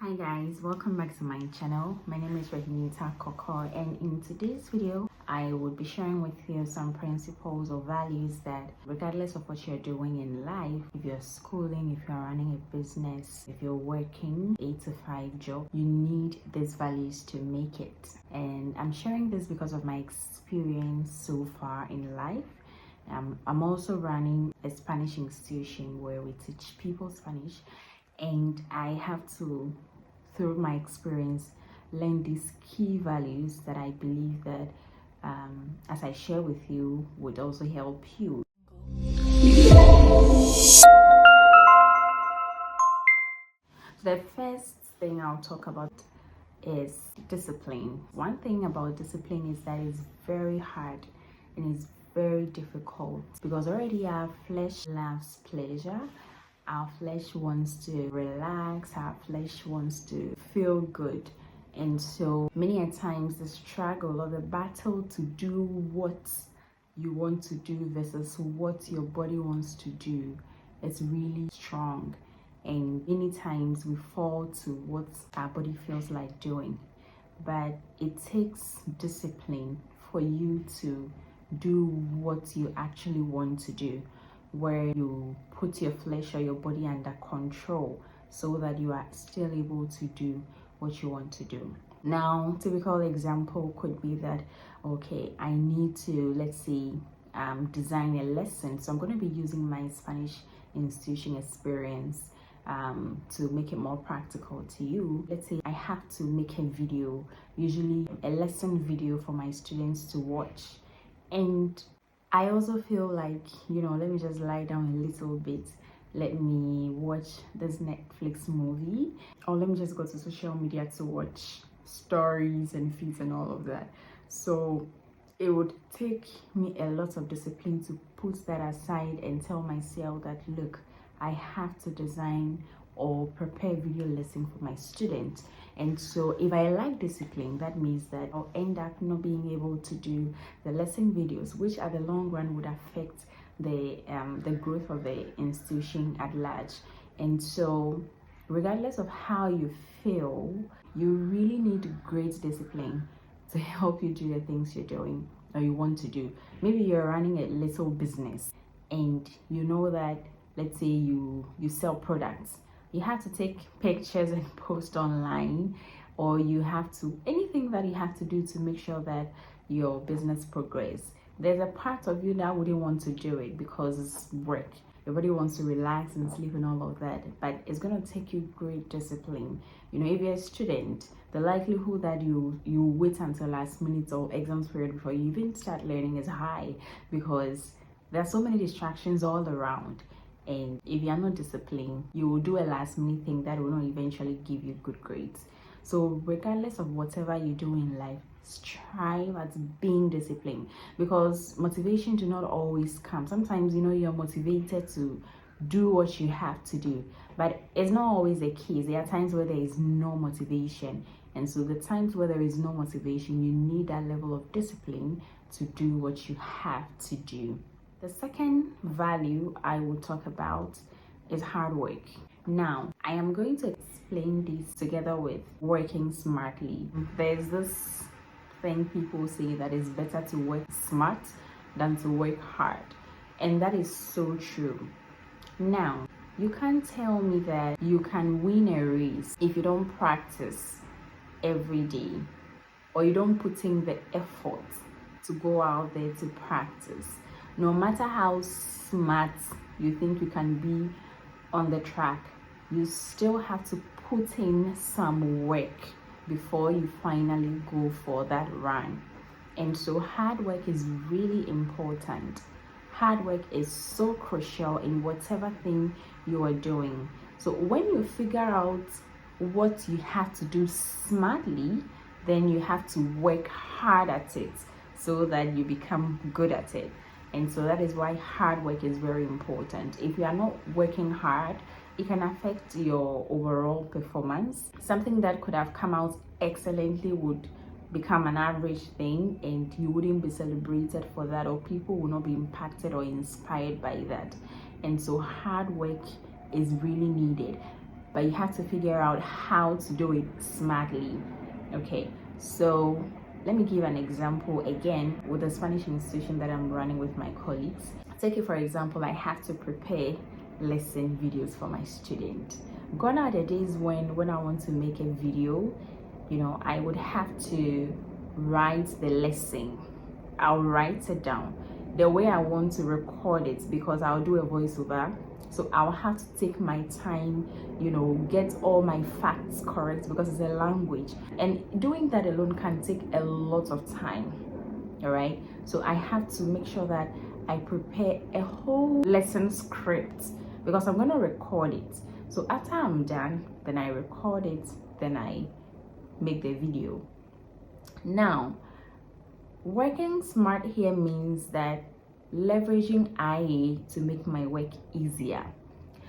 Hi guys, welcome back to my channel. My name is Reginita Koko, and in today's video I will be sharing with you some principles or values that regardless of what you're doing in life, if you're schooling, if you're running a business, if you're working 8 to 5 job, you need these values to make it. And I'm sharing this because of my experience so far in life. I'm also running a Spanish institution where we teach people Spanish, and I have to, through my experience, learn these key values that I believe that as I share with you would also help you. The first thing I'll talk about is discipline. One thing about discipline is that it's very hard and it's very difficult because already our flesh loves pleasure. Our flesh wants to relax, our flesh wants to feel good. And so many a times the struggle or the battle to do what you want to do versus what your body wants to do is really strong. And many times we fall to what our body feels like doing. But it takes discipline for you to do what you actually want to do, where you put your flesh or your body under control so that you are still able to do what you want to do. Now, typical example could be that, okay, I need to, let's say, design a lesson. So I'm going to be using my Spanish institution experience to make it more practical to you. Let's say I have to make a video, usually a lesson video for my students to watch. And I also feel like, let me just lie down a little bit. Let me watch this Netflix movie, or let me just go to social media to watch stories and feeds and all of that. So it would take me a lot of discipline to put that aside and tell myself that, look, I have to design or prepare a video lesson for my students. And so if I lack discipline, that means that I'll end up not being able to do the lesson videos, which at the long run would affect the growth of the institution at large. And so regardless of how you feel, you really need great discipline to help you do the things you're doing or you want to do. Maybe you're running a little business and you know that, let's say you sell products. You have to take pictures and post online, or you have to, anything that you have to do to make sure that your business progress. There's a part of you that wouldn't want to do it because it's work. Everybody wants to relax and sleep and all of that, but it's going to take you great discipline. If you're a student, the likelihood that you wait until last minute or exams period before you even start learning is high because there are so many distractions all around. And if you are not disciplined, you will do a last minute thing that will not eventually give you good grades. So regardless of whatever you do in life, strive at being disciplined, because motivation do not always come. Sometimes you're motivated to do what you have to do, but it's not always the case. There are times where there is no motivation, and so the times where there is no motivation, you need that level of discipline to do what you have to do. The second value I will talk about is hard work. Now, I am going to explain this together with working smartly. There's this thing people say that it's better to work smart than to work hard. And that is so true. Now, you can't tell me that you can win a race if you don't practice every day, or you don't put in the effort to go out there to practice. No matter how smart you think you can be on the track, you still have to put in some work before you finally go for that run. And so hard work is really important. Hard work is so crucial in whatever thing you are doing. So when you figure out what you have to do smartly, then you have to work hard at it so that you become good at it. And so that is why hard work is very important. If you are not working hard, it can affect your overall performance. Something that could have come out excellently would become an average thing, and you wouldn't be celebrated for that, or people will not be impacted or inspired by that. And so hard work is really needed. but you have to figure out how to do it smartly. Okay, so let me give an example again with the Spanish institution that I'm running with my colleagues. Take it for example, I have to prepare lesson videos for my student. Gone are the days when I want to make a video, you know, I would have to write the lesson. I'll write it down the way I want to record it, because I'll do a voiceover. So I'll have to take my time, you know, get all my facts correct, because it's a language, and doing that alone can take a lot of time. All right, so I have to make sure that I prepare a whole lesson script, because I'm going to record it. So after I'm done, then I record it, then I make the video. Now, working smart here means that leveraging IA to make my work easier.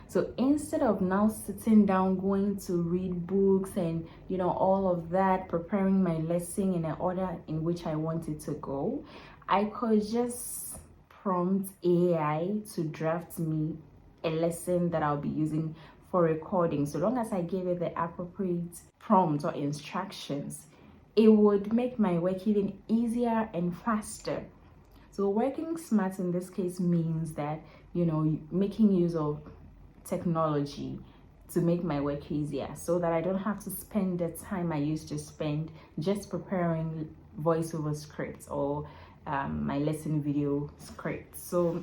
So instead of now sitting down, going to read books and, you know, all of that, preparing my lesson in an order in which I want it to go, I could just prompt AI to draft me a lesson that I'll be using for recording. So long as I give it the appropriate prompt or instructions, it would make my work even easier and faster. So working smart in this case means that, you know, making use of technology to make my work easier, so that I don't have to spend the time I used to spend just preparing voiceover scripts or my lesson video scripts. So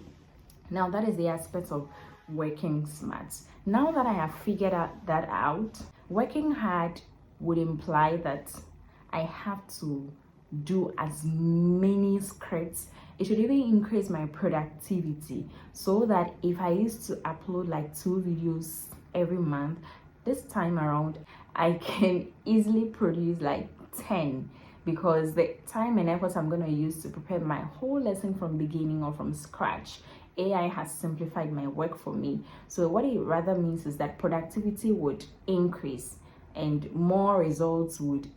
now that is the aspect of working smart. Now that I have figured that out, working hard would imply that I have to do as many scripts. It should even increase my productivity, so that if I used to upload like 2 videos every month, this time around I can easily produce like 10, because the time and effort I'm going to use to prepare my whole lesson from beginning or from scratch, AI has simplified my work for me. So what it rather means is that productivity would increase and more results would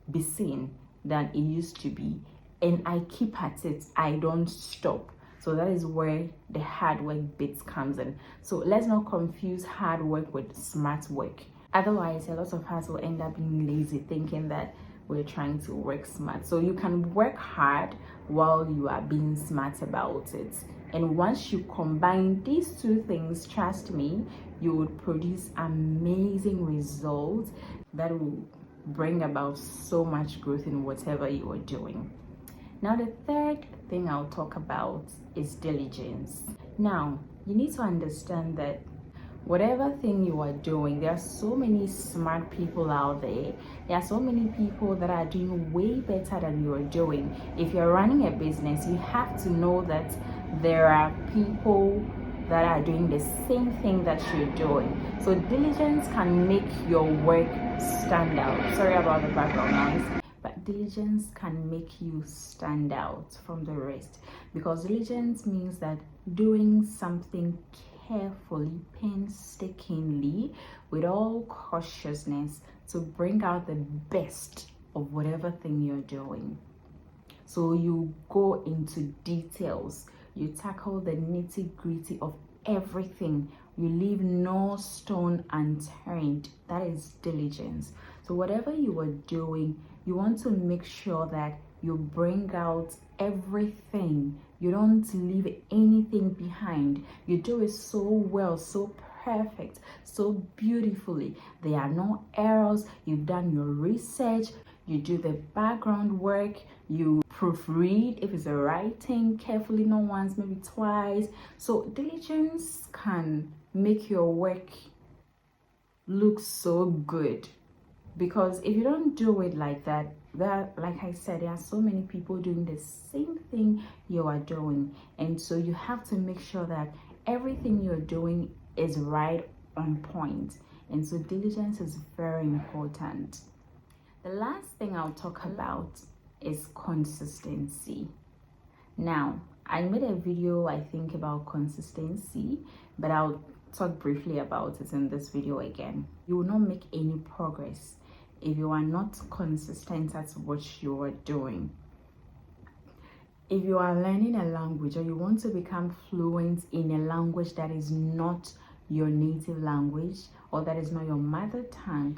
be seen than it used to be, and I keep at it, I don't stop. So that is where the hard work bit comes in. So let's not confuse hard work with smart work. Otherwise, a lot of us will end up being lazy, thinking that we're trying to work smart. So you can work hard while you are being smart about it. And once you combine these two things, trust me, you would produce amazing results that will bring about so much growth in whatever you are doing. Now, the third thing I'll talk about is diligence. Now, you need to understand that whatever thing you are doing, there are so many smart people out there. There are so many people that are doing way better than you are doing. If you're running a business, you have to know that there are people that are doing the same thing that you're doing. So diligence can make your work stand out. Sorry about the background noise. But diligence can make you stand out from the rest, because diligence means that doing something carefully, painstakingly, with all cautiousness to bring out the best of whatever thing you're doing. So you go into details, you tackle the nitty-gritty of everything, you leave no stone unturned. That is diligence. So whatever you are doing, you want to make sure that you bring out everything. You don't leave anything behind. You do it so well, so perfect, so beautifully. There are no errors. You've done your research. You do the background work. You proofread if it's a writing carefully, not once, maybe twice. So diligence can make your work look so good, because if you don't do it like that, like I said, there are so many people doing the same thing you are doing, and so you have to make sure that everything you're doing is right on point. And so diligence is very important. The last thing I'll talk about is consistency. Now, I made a video, I think, about consistency, but I'll talk briefly about it in this video again. You will not make any progress if you are not consistent at what you are doing. If you are learning a language or you want to become fluent in a language that is not your native language, or that is not your mother tongue,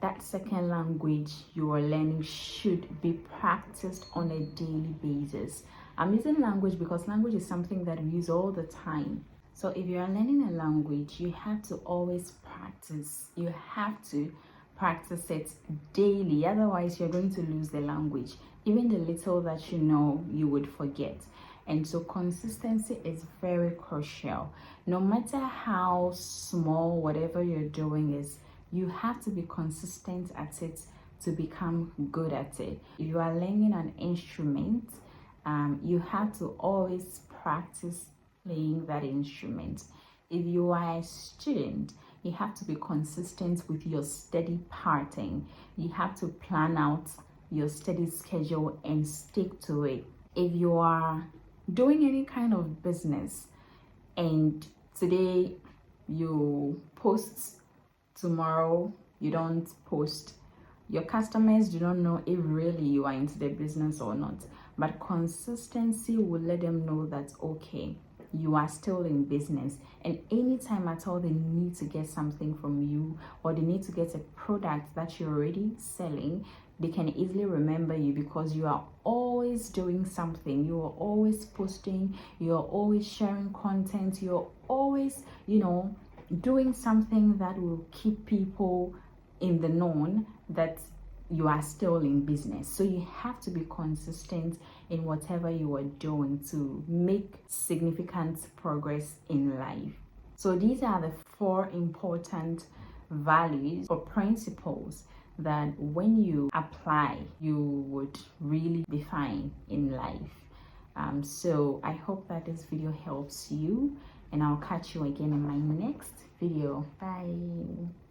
that second language you are learning should be practiced on a daily basis. I'm using language because language is something that we use all the time. So if you are learning a language, you have to always practice. You have to practice it daily. Otherwise, you're going to lose the language. Even the little that you know, you would forget. And so consistency is very crucial. No matter how small whatever you're doing is, you have to be consistent at it to become good at it. If you are learning an instrument, you have to always practice playing that instrument. If you are a student, you have to be consistent with your study pattern. You have to plan out your study schedule and stick to it. If you are doing any kind of business and today you post, tomorrow you don't post, your customers do not know if really you are into the business or not. But consistency will let them know that, okay, you are still in business, and anytime at all they need to get something from you, or they need to get a product that you're already selling, they can easily remember you because you are always doing something. You are always posting, you are always sharing content, you're always, doing something that will keep people in the known that you are still in business. So you have to be consistent in whatever you are doing to make significant progress in life. So these are the 4 important values or principles that when you apply, you would really be fine in life. So I hope that this video helps you, and I'll catch you again in my next video. Bye.